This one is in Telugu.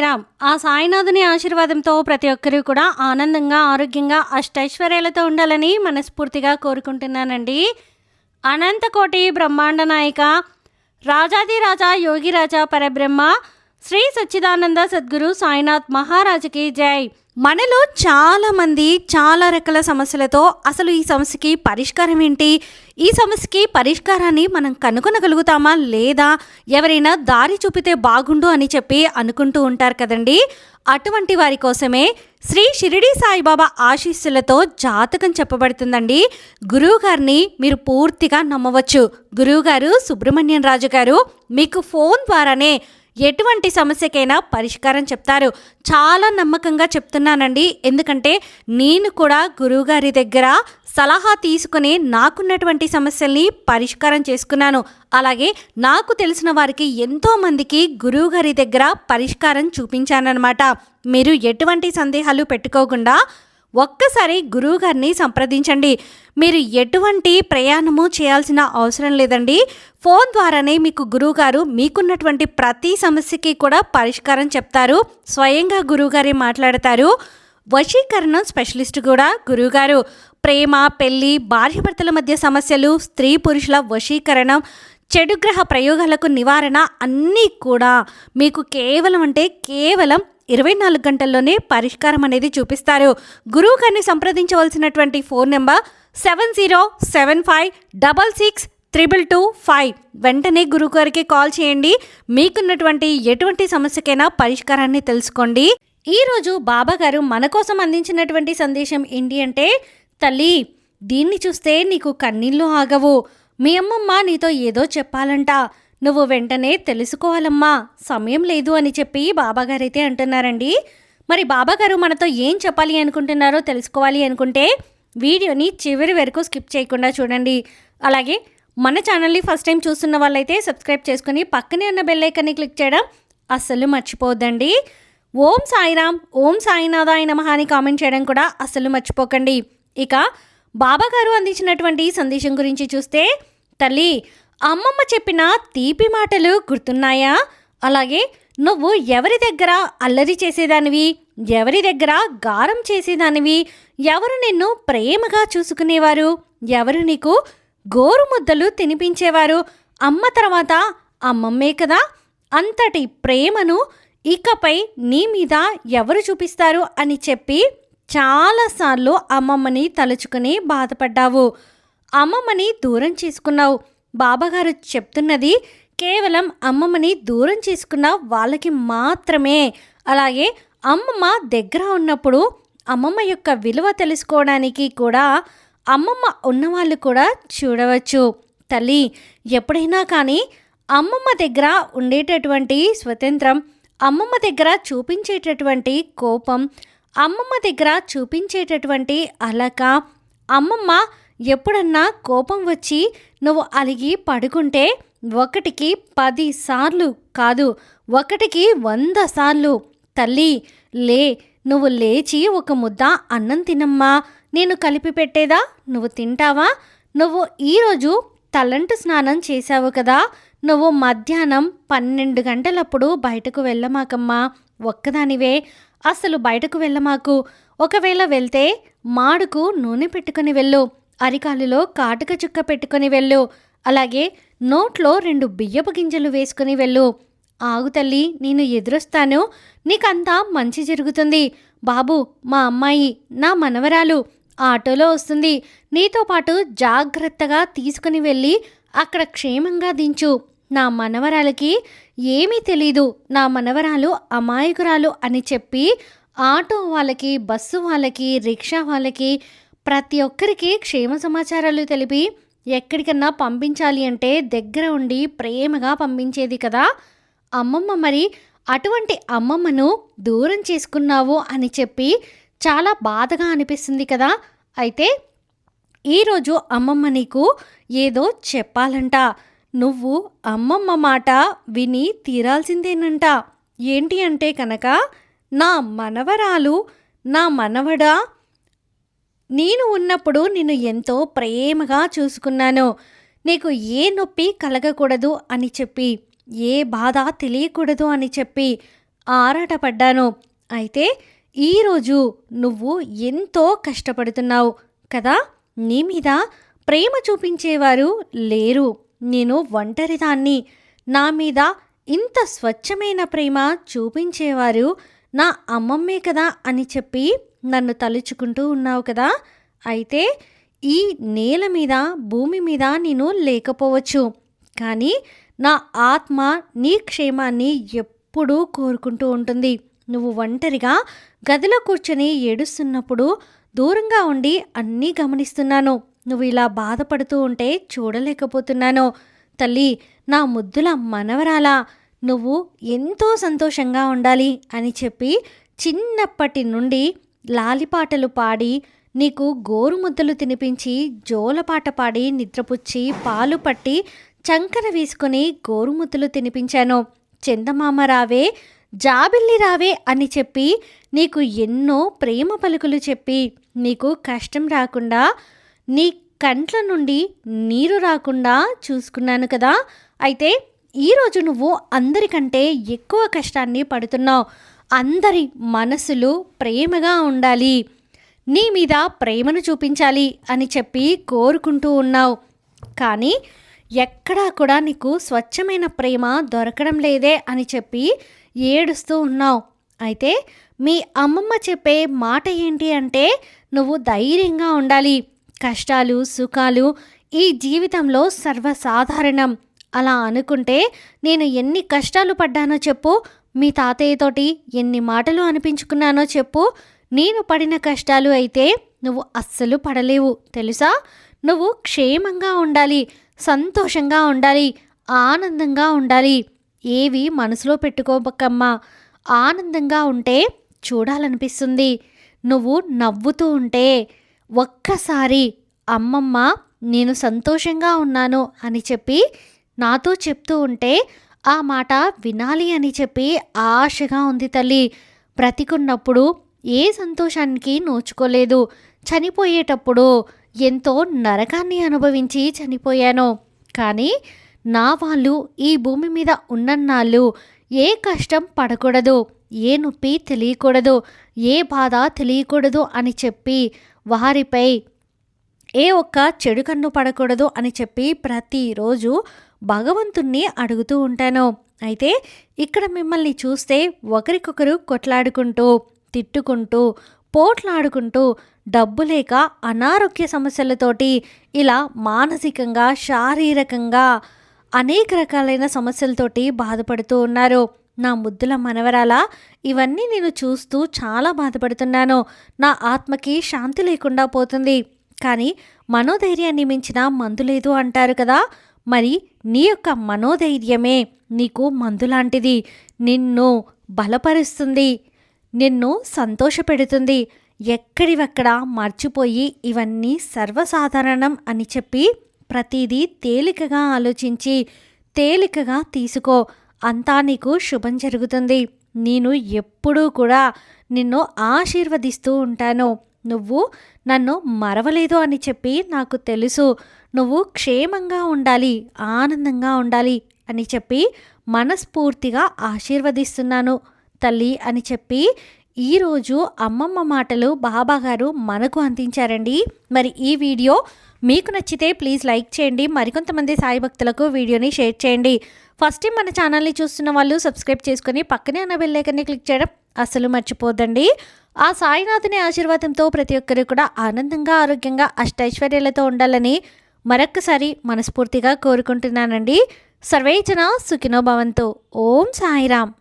సాయిరామ్. ఆ సాయినాథుని ఆశీర్వాదంతో ప్రతి ఒక్కరూ కూడా ఆనందంగా, ఆరోగ్యంగా, అష్టైశ్వర్యాలతో ఉండాలని మనస్ఫూర్తిగా కోరుకుంటున్నానండి. అనంతకోటి బ్రహ్మాండ నాయక, రాజాదిరాజా యోగిరాజా పరబ్రహ్మ, శ్రీ సచ్చిదానంద సద్గురు సాయినాథ్ మహారాజుకి జై. మనలో చాలామంది చాలా రకాల సమస్యలతో అసలు ఈ సమస్యకి పరిష్కారం ఏంటి, ఈ సమస్యకి పరిష్కారాన్ని మనం కనుగొనగలుగుతామా లేదా, ఎవరైనా దారి చూపితే బాగుండు అని చెప్పి అనుకుంటూ ఉంటారు కదండి. అటువంటి వారి కోసమే శ్రీ షిరిడి సాయిబాబా ఆశీస్సులతో జాతకం చెప్పబడుతుందండి. గురువుగారిని మీరు పూర్తిగా నమ్మవచ్చు. గురువుగారు సుబ్రహ్మణ్యం రాజు గారు మీకు ఫోన్ ద్వారానే ఎటువంటి సమస్యకైనా పరిష్కారం చెప్తారు. చాలా నమ్మకంగా చెప్తున్నానండి, ఎందుకంటే నేను కూడా గురువుగారి దగ్గర సలహా తీసుకుని నాకున్నటువంటి సమస్యల్ని పరిష్కారం చేసుకున్నాను. అలాగే నాకు తెలిసిన వారికి ఎంతోమందికి గురువుగారి దగ్గర పరిష్కారం చూపించానన్నమాట. మీరు ఎటువంటి సందేహాలు పెట్టుకోకుండా ఒక్కసారి గురువుగారిని సంప్రదించండి. మీరు ఎటువంటి ప్రయాణము చేయాల్సిన అవసరం లేదండి. ఫోన్ ద్వారానే మీకు గురువుగారు మీకున్నటువంటి ప్రతి సమస్యకి కూడా పరిష్కారం చెప్తారు. స్వయంగా గురువుగారే మాట్లాడతారు. వశీకరణం స్పెషలిస్ట్ కూడా గురువుగారు. ప్రేమ, పెళ్లి, భార్యాభర్తల మధ్య సమస్యలు, స్త్రీ పురుషుల వశీకరణం, చెడు గ్రహ ప్రయోగాలకు నివారణ అన్నీ కూడా మీకు కేవలం 24 గంటల్లోనే పరిష్కారం అనేది చూపిస్తారు. గురువు గారిని సంప్రదించవలసినటువంటి ఫోన్ నెంబర్ 7075662225. వెంటనే గురువు గారికి కాల్ చేయండి. మీకున్నటువంటి ఎటువంటి సమస్యకైనా పరిష్కారాన్ని తెలుసుకోండి. ఈరోజు బాబా గారు మన కోసం అందించినటువంటి సందేశం ఏంటి అంటే, తల్లి, దీన్ని చూస్తే నీకు కన్నీళ్ళు ఆగవు. మీ అమ్మమ్మ నీతో ఏదో చెప్పాలంట, నువ్వు వెంటనే తెలుసుకోవాలమ్మా, సమయం లేదు అని చెప్పి బాబాగారైతే అంటున్నారండి. మరి బాబాగారు మనతో ఏం చెప్పాలి అనుకుంటున్నారో తెలుసుకోవాలి అనుకుంటే వీడియోని చివరి వరకు స్కిప్ చేయకుండా చూడండి. అలాగే మన ఛానల్ని ఫస్ట్ టైం చూస్తున్న వాళ్ళైతే సబ్స్క్రైబ్ చేసుకుని పక్కనే ఉన్న బెల్ ఐకాన్ని క్లిక్ చేయడం అస్సలు మర్చిపోద్దండి. ఓం సాయిరామ్, ఓం సాయినాథాయ నమః అని కామెంట్ చేయడం కూడా అస్సలు మర్చిపోకండి. ఇక బాబాగారు అందించినటువంటి సందేశం గురించి చూస్తే, తల్లి, అమ్మమ్మ చెప్పిన తీపి మాటలు గుర్తున్నాయా? అలాగే నువ్వు ఎవరి దగ్గర అల్లరి చేసేదానివి, ఎవరి దగ్గర గారం చేసేదానివి, ఎవరు నిన్ను ప్రేమగా చూసుకునేవారు, ఎవరు నీకు గోరు ముద్దలు తినిపించేవారు? అమ్మ తర్వాత అమ్మమ్మే కదా. అంతటి ప్రేమను ఇకపై నీ మీద ఎవరు చూపిస్తారు అని చెప్పి చాలాసార్లు అమ్మమ్మని తలుచుకుని బాధపడ్డావు. అమ్మమ్మని దూరం చేసుకున్నావు. బాబాగారు చెప్తున్నది కేవలం అమ్మమ్మని దూరం చేసుకున్న వాళ్ళకి మాత్రమే. అలాగే అమ్మమ్మ దగ్గర ఉన్నప్పుడు అమ్మమ్మ యొక్క విలువ తెలుసుకోవడానికి కూడా అమ్మమ్మ ఉన్నవాళ్ళు కూడా చూడవచ్చు. తల్లి, ఎప్పుడైనా కానీ అమ్మమ్మ దగ్గర ఉండేటటువంటి స్వతంత్రం, అమ్మమ్మ దగ్గర చూపించేటటువంటి కోపం, అమ్మమ్మ దగ్గర చూపించేటటువంటి అలక, అమ్మమ్మ ఎప్పుడన్నా కోపం వచ్చి నువ్వు అలిగి పడుకుంటే 1కి 10 సార్లు కాదు, 1కి 100 సార్లు, తల్లి లే, నువ్వు లేచి ఒక ముద్ద అన్నం తినమ్మా, నేను కలిపి పెట్టేదా నువ్వు తింటావా? నువ్వు ఈరోజు తలంటు స్నానం చేశావు కదా, నువ్వు మధ్యాహ్నం 12 గంటలప్పుడు బయటకు వెళ్ళమాకమ్మా, ఒక్కదానివే అసలు బయటకు వెళ్ళమాకు. ఒకవేళ వెళ్తే మాడుకు నూనె పెట్టుకుని వెళ్ళు, అరికాలులో కాటుక చుక్క పెట్టుకుని వెళ్ళు, అలాగే నోట్లో 2 బియ్యపు గింజలు వేసుకుని వెళ్ళు. ఆగు తల్లి, నేను ఎదురొస్తాను, నీకంతా మంచి జరుగుతుంది. బాబు, మా అమ్మాయి, నా మనవరాలు ఆటోలో వస్తుంది, నీతో పాటు జాగ్రత్తగా తీసుకుని వెళ్ళి అక్కడ క్షేమంగా దించు. నా మనవరాలకి ఏమీ తెలీదు, నా మనవరాలు అమాయకురాలు అని చెప్పి ఆటో వాళ్ళకి, బస్సు వాళ్ళకి, రిక్షా వాళ్ళకి, ప్రతి ఒక్కరికి క్షేమ సమాచారాలు తెలిపి ఎక్కడికన్నా పంపించాలి అంటే దగ్గర ఉండి ప్రేమగా పంపించేది కదా అమ్మమ్మ. మరి అటువంటి అమ్మమ్మను దూరం చేసుకున్నావు అని చెప్పి చాలా బాధగా అనిపిస్తుంది కదా. అయితే ఈరోజు అమ్మమ్మ నీకు ఏదో చెప్పాలంట. నువ్వు అమ్మమ్మ మాట విని తీరాల్సిందేనంట. ఏంటి అంటే కనుక, నా మనవరాలు, నా మనవడా, నేను ఉన్నప్పుడు నిన్ను ఎంతో ప్రేమగా చూసుకున్నాను, నీకు ఏ నొప్పి కలగకూడదు అని చెప్పి, ఏ బాధ తెలియకూడదు అని చెప్పి, ఆరాటపడ్డాను. అయితే ఈరోజు నువ్వు ఎంతో కష్టపడుతున్నావు కదా. నీ మీద ప్రేమ చూపించేవారు లేరు. నేను ఒంటరిదాన్ని. నా మీద ఇంత స్వచ్ఛమైన ప్రేమ చూపించేవారు నా అమ్మమ్మే కదా అని చెప్పి నన్ను తలుచుకుంటూ ఉన్నావు కదా. అయితే ఈ నేల మీద, భూమి మీద నేను లేకపోవచ్చు, కానీ నా ఆత్మ నీ క్షేమాన్ని ఎప్పుడూ కోరుకుంటూ ఉంటుంది. నువ్వు ఒంటరిగా గదిలో కూర్చొని ఏడుస్తున్నప్పుడు దూరంగా ఉండి అన్నీ గమనిస్తున్నాను. నువ్వు ఇలా బాధపడుతూ ఉంటే చూడలేకపోతున్నాను. తల్లి, నా ముద్దుల మనవరాలా, నువ్వు ఎంతో సంతోషంగా ఉండాలి అని చెప్పి చిన్నప్పటి నుండి లాలిపాటలు పాడి, నీకు గోరుముద్దలు తినిపించి, జోలపాట పాడి నిద్రపుచ్చి, పాలు పట్టి చంకన వేసుకొని గోరుముద్దలు తినిపించాను. చందమామ రావే, జాబిల్లి రావే అని చెప్పి నీకు ఎన్నో ప్రేమ పలుకులు చెప్పి, నీకు కష్టం రాకుండా, నీ కంట్ల నుండి నీరు రాకుండా చూసుకున్నాను కదా. అయితే ఈరోజు నువ్వు అందరికంటే ఎక్కువ కష్టాన్ని పడుతున్నావు. అందరి మనసులు ప్రేమగా ఉండాలి, నీ మీద ప్రేమను చూపించాలి అని చెప్పి కోరుకుంటూ ఉన్నావు. కానీ ఎక్కడా కూడా నీకు స్వచ్ఛమైన ప్రేమ దొరకడం లేదే అని చెప్పి ఏడుస్తూ ఉన్నావు. అయితే మీ అమ్మమ్మ చెప్పే మాట ఏంటి అంటే, నువ్వు ధైర్యంగా ఉండాలి. కష్టాలు, సుఖాలు ఈ జీవితంలో సర్వసాధారణం. అలా అనుకుంటే నేను ఎన్ని కష్టాలు పడ్డానో చెప్పు. మీ తాతయ్యతోటి ఎన్ని మాటలు అనిపించుకున్నానో చెప్పు. నేను పడిన కష్టాలు అయితే నువ్వు అస్సలు పడలేవు తెలుసా. నువ్వు క్షేమంగా ఉండాలి, సంతోషంగా ఉండాలి, ఆనందంగా ఉండాలి. ఏవి మనసులో పెట్టుకోబకమ్మా. ఆనందంగా ఉంటే చూడాలనిపిస్తుంది. నువ్వు నవ్వుతూ ఉంటే ఒక్కసారి అమ్మమ్మ నేను సంతోషంగా ఉన్నాను అని చెప్పి నాతో చెప్తూ ఉంటే ఆ మాట వినాలి అని చెప్పి ఆశగా ఉంది తల్లి. బ్రతికున్నప్పుడు ఏ సంతోషానికి నోచుకోలేదు. చనిపోయేటప్పుడు ఎంతో నరకాన్ని అనుభవించి చనిపోయాను. కానీ నా వాళ్ళు ఈ భూమి మీద ఉన్నన్నాళ్ళు ఏ కష్టం పడకూడదు, ఏ నొప్పి తెలియకూడదు, ఏ బాధ తెలియకూడదు అని చెప్పి, వారిపై ఏ ఒక్క చెడు కన్ను పడకూడదు అని చెప్పి ప్రతిరోజు భగవంతుణ్ణి అడుగుతూ ఉంటాను. అయితే ఇక్కడ మిమ్మల్ని చూస్తే ఒకరికొకరు కొట్లాడుకుంటూ, తిట్టుకుంటూ, పోట్లాడుకుంటూ, డబ్బు లేక అనారోగ్య సమస్యలతోటి ఇలా మానసికంగా, శారీరకంగా అనేక రకాలైన సమస్యలతోటి బాధపడుతూ ఉన్నారు. నా ముద్దుల మనవరాల, ఇవన్నీ నేను చూస్తూ చాలా బాధపడుతున్నాను. నా ఆత్మకి శాంతి లేకుండా పోతుంది. కానీ మనోధైర్యాన్ని మించిన మందు లేదు అంటారు కదా. మరి నీ యొక్క మనోధైర్యమే నీకు మందులాంటిది. నిన్ను బలపరుస్తుంది, నిన్ను సంతోషపెడుతుంది. ఎక్కడివక్కడ మర్చిపోయి ఇవన్నీ సర్వసాధారణం అని చెప్పి ప్రతిదీ తేలికగా ఆలోచించి తేలికగా తీసుకో. అంతా నీకు శుభం జరుగుతుంది. నేను ఎప్పుడూ కూడా నిన్ను ఆశీర్వదిస్తూ ఉంటాను. నువ్వు నన్ను మరవలేదు అని చెప్పి నాకు తెలుసు. నువ్వు క్షేమంగా ఉండాలి, ఆనందంగా ఉండాలి అని చెప్పి మనస్ఫూర్తిగా ఆశీర్వదిస్తున్నాను తల్లి అని చెప్పి ఈరోజు అమ్మమ్మ మాటలు బాబాగారు మనకు అందించారండి. మరి ఈ వీడియో మీకు నచ్చితే ప్లీజ్ లైక్ చేయండి. మరికొంతమంది సాయి భక్తులకు వీడియోని షేర్ చేయండి. ఫస్ట్ టైం మన ఛానల్ని చూస్తున్న వాళ్ళు సబ్స్క్రైబ్ చేసుకొని పక్కనే ఉన్న బెల్ ఐకాన్ని క్లిక్ చేయడం అస్సలు మర్చిపోద్దండి. ఆ సాయినాథుని ఆశీర్వాదంతో ప్రతి ఒక్కరు కూడా ఆనందంగా, ఆరోగ్యంగా, అష్టైశ్వర్యాలతో ఉండాలని మరొక్కసారి మనస్ఫూర్తిగా కోరుకుంటున్నానండి. సర్వే జన సుఖినో భవంతు. ఓం సాయిరామ్.